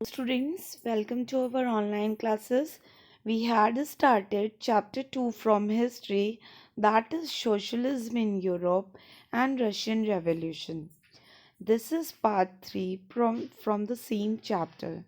Students, welcome to our online classes. We had started chapter 2 from history, that is socialism in Europe and Russian Revolution. This is part 3 from the same chapter.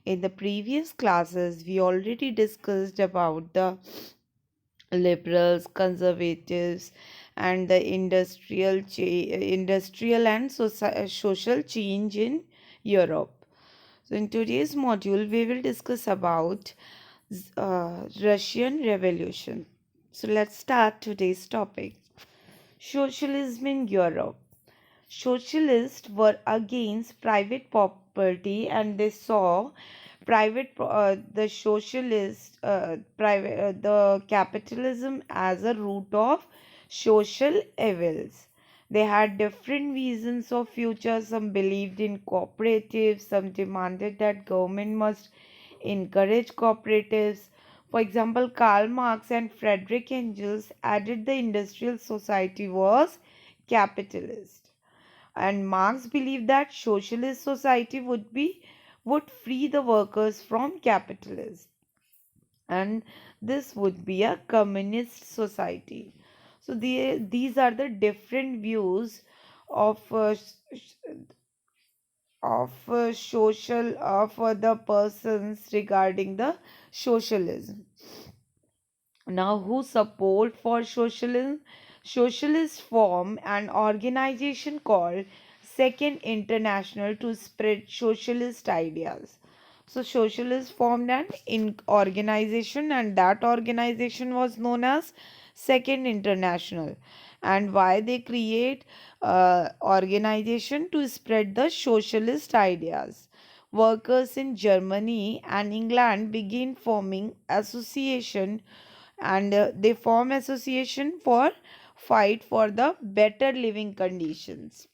In the previous classes, we already discussed about the liberals, conservatives, and the industrial and social change in Europe. So in today's module, we will discuss about Russian Revolution. So let's start today's topic. Socialism in Europe. Socialists were against private property and they saw the socialist private the capitalism as a root of social evils. They had different visions of future. Some believed in cooperatives, some demanded that government must encourage cooperatives. For example, Karl Marx and Friedrich Engels added the industrial society was capitalist, and Marx believed that socialist society would free the workers from capitalism, and this would be a communist society. So these are the different views of social of the persons regarding the socialism. Now, who support for socialism? Socialists form an organization called Second International to spread socialist ideas. So, socialists formed an organization, and that organization was known as Second International. And why they create organization to spread the socialist ideas? Workers in Germany and England began forming association, and they form association for fight for the better living conditions,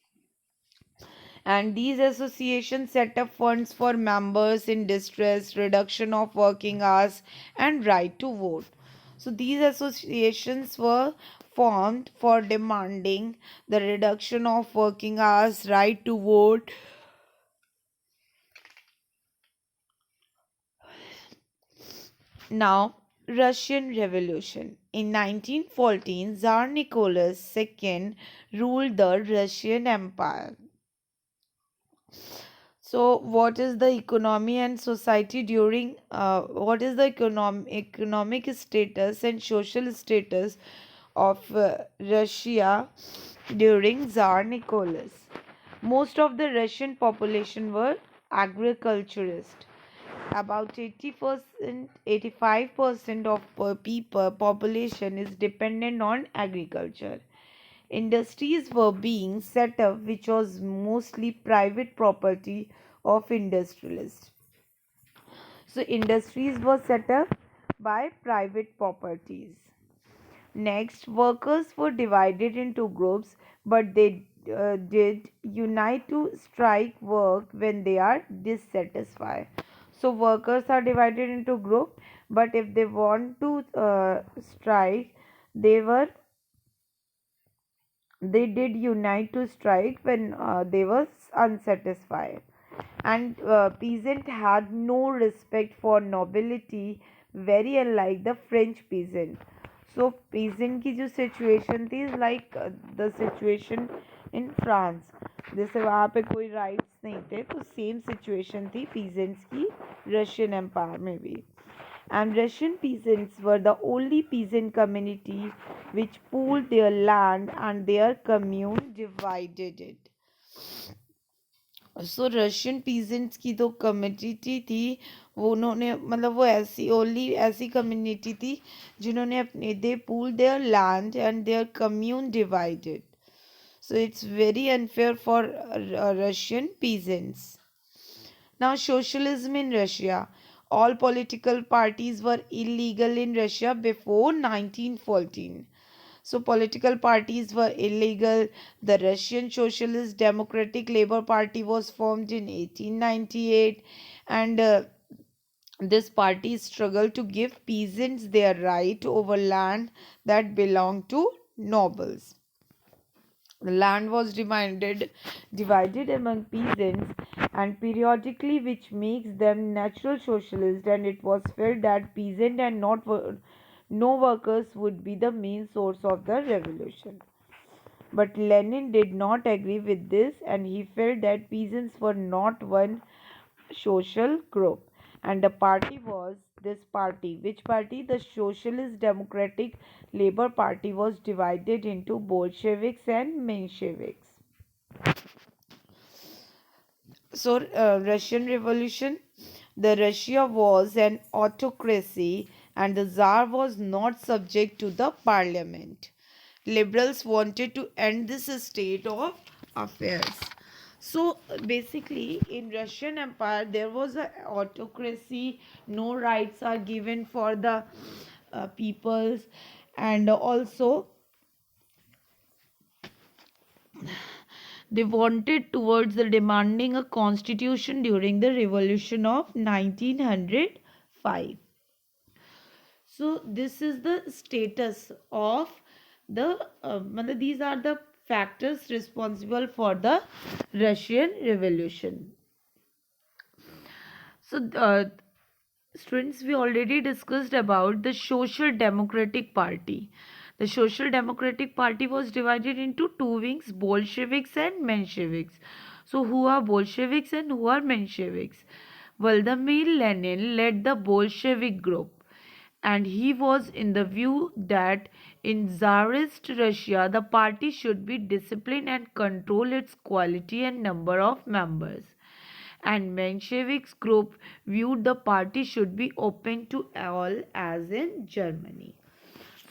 and these associations set up funds for members in distress, reduction of working hours, and right to vote. So these associations were formed for demanding the reduction of working hours, right to vote. Now, Russian Revolution. In 1914, Tsar Nicholas II ruled the Russian Empire. So, what is the economy and society during? What is the economic status and social status of Russia during Tsar Nicholas? Most of the Russian population were agriculturists. About 80%, 85% of people population is dependent on agriculture. Industries were being set up which was mostly private property of industrialists. So industries were set up by private properties. Next, workers were divided into groups, but they did unite to strike work when they are dissatisfied. So workers are divided into group, but if they want to strike, they were they did unite to strike when they were unsatisfied. And peasant had no respect for nobility, very unlike the French peasant. So peasant की जो situation थी is like the situation in France. जैसे वहाँ पे कोई rights नहीं थे, तो same situation थी peasants की Russian Empire में भी. And Russian peasants were the only peasant community which pooled their land and their commune divided it. So Russian peasants की तो कम्युनिटी थी, वो उन्होंने मतलब वो ऐसी ओनली ऐसी कम्युनिटी थी जिन्होंने अपने they pool their land and their commune divided. So it's very unfair for Russian peasants. Now, socialism in Russia. All political parties were illegal in Russia before 1914. So political parties were illegal. The Russian Socialist Democratic Labour Party was formed in 1898, and this party struggled to give peasants their right over land that belonged to nobles. The land was divided among peasants, and periodically, which makes them natural socialists, and it was felt that peasant and not no workers would be the main source of the revolution. But Lenin did not agree with this, and he felt that peasants were not one social group. And the party was this party. Which party? The Socialist Democratic Labour Party was divided into Bolsheviks and Mensheviks. So, Russian Revolution. The Russia was an autocracy, and the Tsar was not subject to the parliament. Liberals wanted to end this state of affairs. So basically, in Russian Empire, there was an autocracy. No rights are given for the peoples, and also they wanted towards the demanding a constitution during the revolution of 1905. So this is the status of the these are the factors responsible for the Russian Revolution. So students, we already discussed about the Social Democratic Party. The Social Democratic Party was divided into two wings, Bolsheviks and Mensheviks. So who are Bolsheviks and who are Mensheviks? Vladimir Lenin led the Bolshevik group, and he was in the view that in Tsarist Russia the party should be disciplined and control its quality and number of members. And Mensheviks group viewed the party should be open to all as in Germany.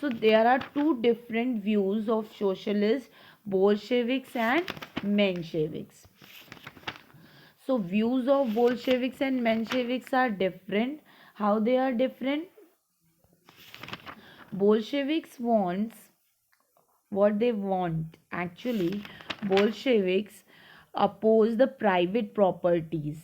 So there are two different views of socialists, Bolsheviks and Mensheviks. So views of Bolsheviks and Mensheviks are different. How they are different? Bolsheviks wants what they want. Actually, Bolsheviks oppose the private properties.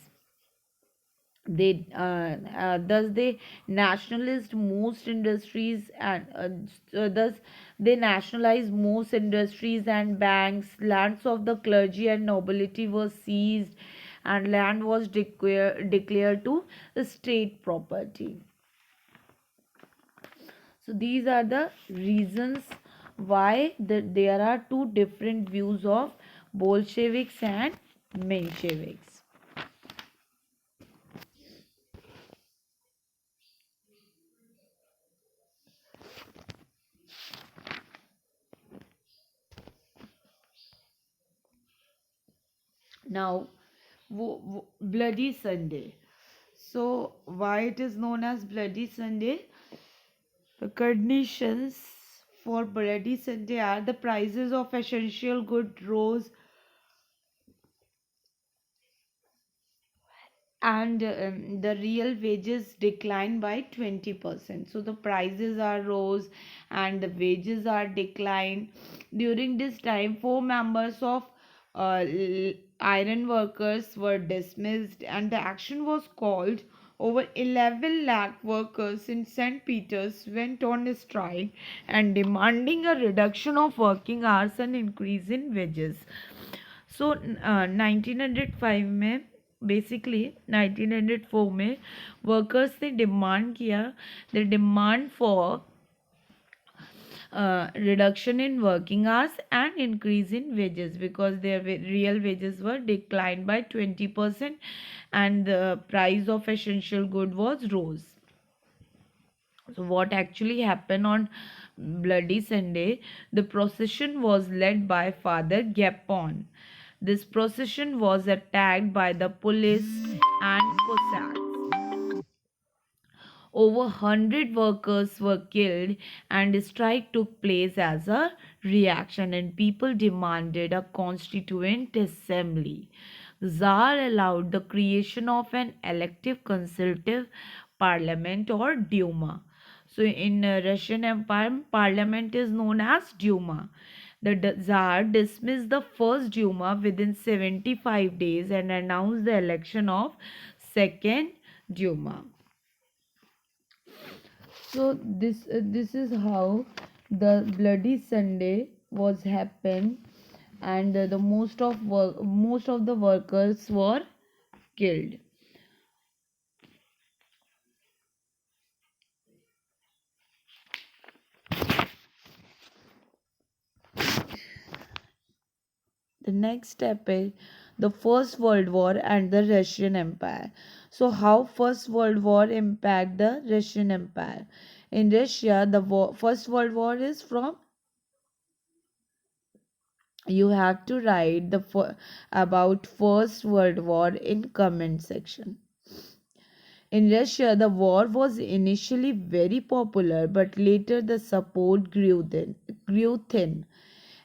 They thus they nationalist most industries, and thus they nationalize most industries and banks. Lands of the clergy and nobility were seized, and land was declared to the state property. So these are the reasons why there are two different views of Bolsheviks and Mensheviks. Now, Bloody Sunday. So, why it is known as Bloody Sunday? The conditions for Bloody Sunday are the prices of essential goods rose, and the real wages declined by 20%. So the prices are rose and the wages are declined. During this time, four members of iron workers were dismissed, and the action was called. Over 11 lakh workers in St. Peters went on strike and demanding a reduction of working hours and increase in wages. So 1905 में basically 1904 में workers ने demand किया, they demand for reduction in working hours and increase in wages, because their real wages were declined by 20% and the price of essential good was rose. So what actually happened on Bloody Sunday? The procession was led by Father Gapon. This procession was attacked by the police and Cossacks. Over 100 workers were killed, and a strike took place as a reaction, and people demanded a constituent assembly. The Tsar allowed the creation of an elective consultative parliament or Duma. So in Russian Empire, parliament is known as Duma. The Tsar dismissed the first Duma within 75 days and announced the election of second Duma. So this is how the Bloody Sunday was happened, and the most of the workers were killed. The next step is the First World War and the Russian Empire. So, how First World War impact the Russian Empire? In Russia, the First World War is from, you have to write about First World War in comment section. In Russia, the war was initially very popular, but later the support grew thin.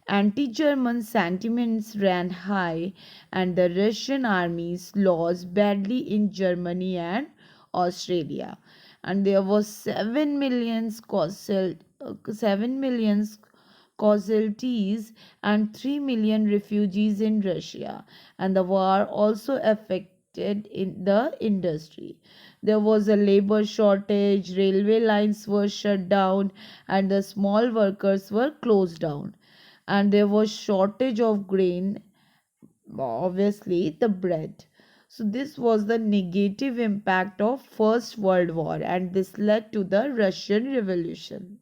Anti-German sentiments ran high, and the Russian armies lost badly in Germany and Australia. And there was 7 million casualties and 3 million refugees in Russia. And the war also affected in the industry. There was a labor shortage, railway lines were shut down, and the small workers were closed down, and there was shortage of grain, obviously the bread. So this was the negative impact of First World War, and this led to the Russian Revolution.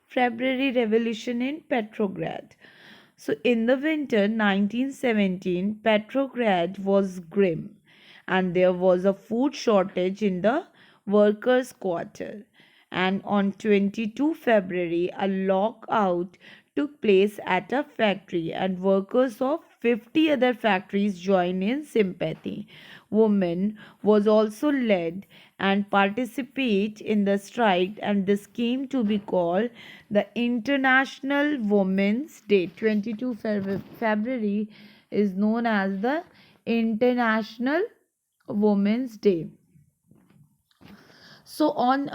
February Revolution in Petrograd. So in the winter 1917, Petrograd was grim, and there was a food shortage in the workers' quarter. And on 22 February, a lockout took place at a factory, and workers of 50 other factories joined in sympathy. Women was also led and participate in the strike, and this came to be called the International Women's Day. 22 February is known as the International Women's Day. So on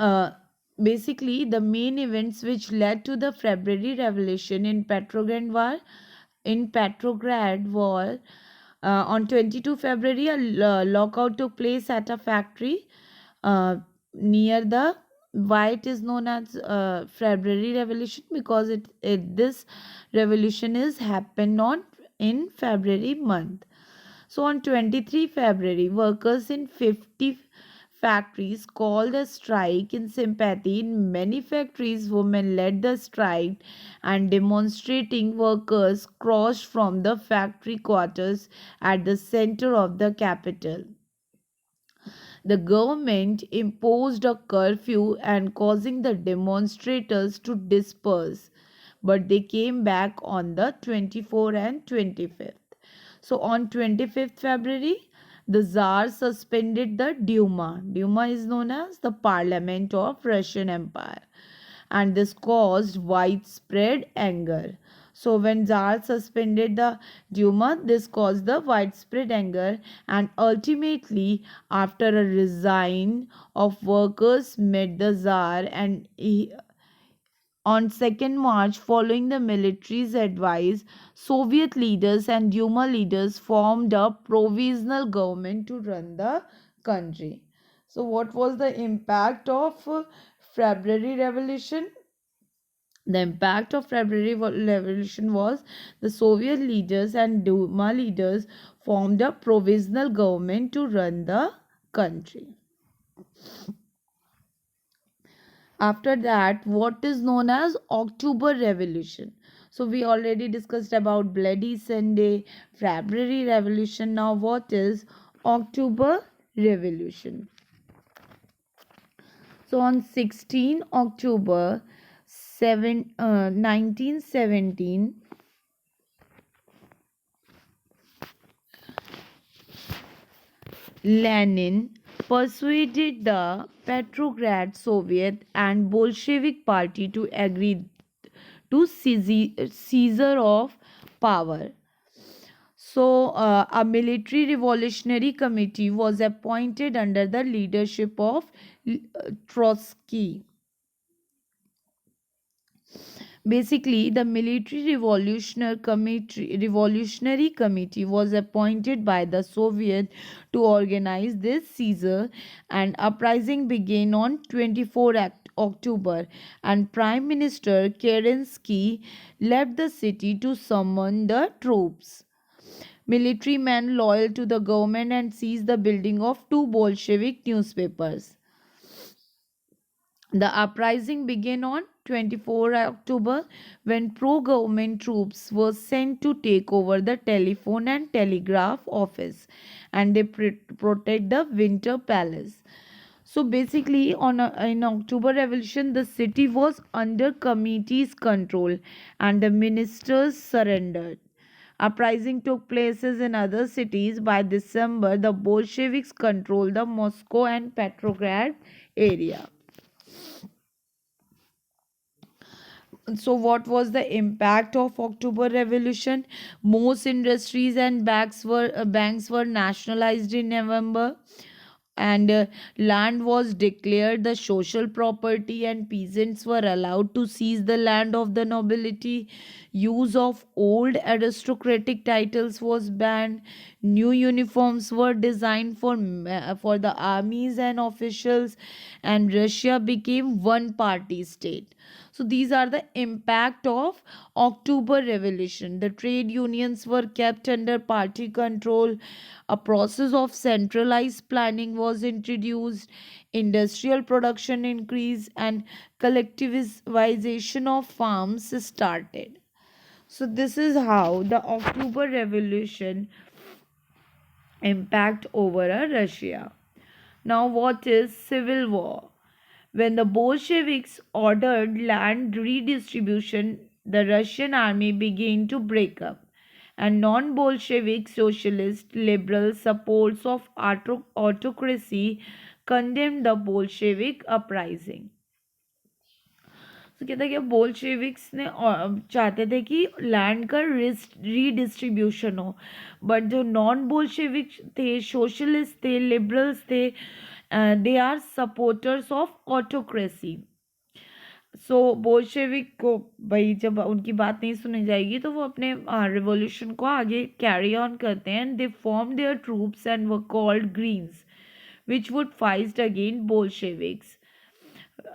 basically the main events which led to the February Revolution in Petrograd war, on 22 February, a lockout took place at a factory uh, near the, why it is known as February Revolution, because this revolution is happened on in February month. So on 23 February, workers in 50 factories called a strike in sympathy. In many factories, women led the strike, and demonstrating workers crossed from the factory quarters at the center of the capital. The government imposed a curfew and causing the demonstrators to disperse, but they came back on the 24th and 25th. So on 25th February, the Tsar suspended the Duma. Duma is known as the Parliament of Russian Empire, and this caused widespread anger. So when Tsar suspended the Duma, this caused the widespread anger, and ultimately, after a resign of workers met the Tsar, and on 2nd March, following the military's advice, Soviet leaders and Duma leaders formed a provisional government to run the country. So, what was the impact of February Revolution? The impact of February Revolution was the Soviet leaders and Duma leaders formed a provisional government to run the country. After that, what is known as October Revolution. So we already discussed about Bloody Sunday, February Revolution. Now what is October Revolution? So on 16 October 1917, Lenin persuaded the Petrograd Soviet and Bolshevik Party to agree to seizure of power. So, a military revolutionary committee was appointed under the leadership of Trotsky. Basically, the military revolutionary committee was appointed by the Soviet to organize this seizure, and uprising began on 24 October, and Prime Minister Kerensky left the city to summon the troops. Military men loyal to the government and seized the building of two Bolshevik newspapers. The uprising began on 24 October when pro government troops were sent to take over the telephone and telegraph office and they protect the Winter Palace. So basically, in October Revolution, the city was under committee's control and the ministers surrendered. Uprising took places in other cities. By December, the Bolsheviks controlled the Moscow and Petrograd area. So what was the impact of October Revolution? Most industries and banks were nationalized in November, and land was declared the social property, and peasants were allowed to seize the land of the nobility. Use of old aristocratic titles was banned. New uniforms were designed for the armies and officials, and Russia became one party state. So these are the impact of October Revolution. The trade unions were kept under party control. A process of centralized planning was introduced. Industrial production increased and collectivization of farms started. So this is how the October Revolution impact over Russia. Now what is civil war? When the Bolsheviks ordered land redistribution, the Russian army began to break up, and non Bolshevik socialist liberal supports of autocracy condemned the Bolshevik uprising. तो कहता है कि Bolsheviks ने चाहते थे कि land का redistribution हो, बट जो नॉन बोल्शेविक थे, सोशलिस्ट थे, लिबरल्स थे, they are supporters of autocracy. So Bolshevik को भाई जब उनकी बात नहीं सुनी जाएगी तो वो अपने रिवॉल्यूशन को आगे कैरी ऑन करते हैं. And they form their troops and were called greens which would fight against Bolsheviks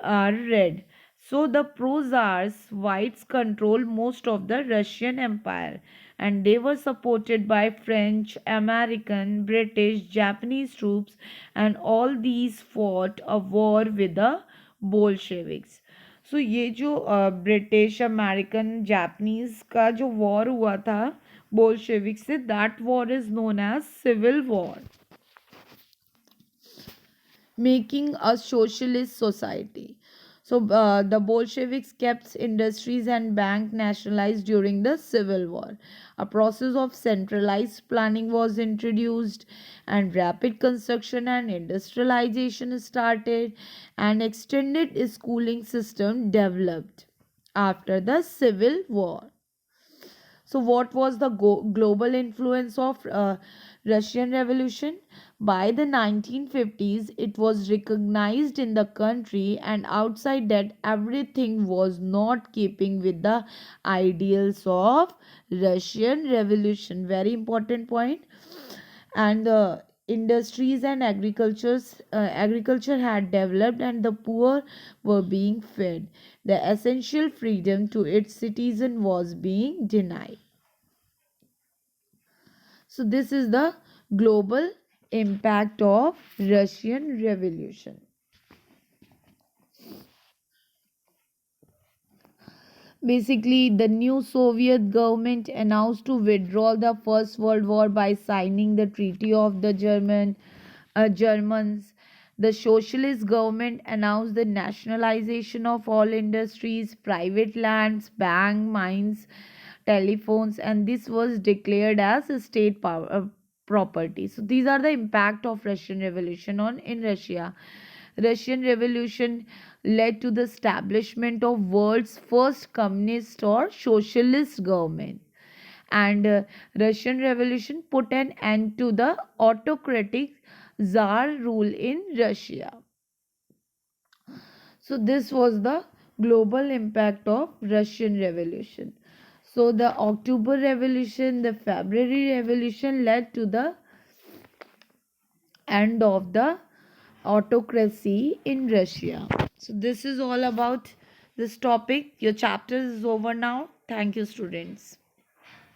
are red. So the Pro-Tsars whites controlled most of the Russian Empire, and they were supported by French, American, British, Japanese troops, and all these fought a war with the Bolsheviks. So ये जो British, American, Japanese का जो war हुआ था Bolshevik से, that war is known as civil war. Making a socialist society. So the Bolsheviks kept industries and banks nationalized during the Civil War. A process of centralized planning was introduced, and rapid construction and industrialization started, and extended schooling system developed after the Civil War. So, what was the global influence of Russian Revolution? By the 1950s, it was recognized in the country, and outside that, everything was not keeping with the ideals of Russian Revolution. Very important point. And industries and agriculture had developed, and the poor were being fed. The essential freedom to its citizen was being denied. So this is the global impact of Russian Revolution. Basically, the new Soviet government announced to withdraw the First World War by signing the Treaty of the Germans. The socialist government announced the nationalization of all industries, private lands, bank, mines, telephones, and this was declared as a state property. So these are the impact of Russian Revolution on in Russia. Russian Revolution led to the establishment of world's first communist or socialist government, and Russian Revolution put an end to the autocratic czar rule in Russia. So this was the global impact of Russian Revolution. So the October Revolution, the February Revolution led to the end of the autocracy in Russia. So this is all about this topic. Your chapter is over now. Thank you, students.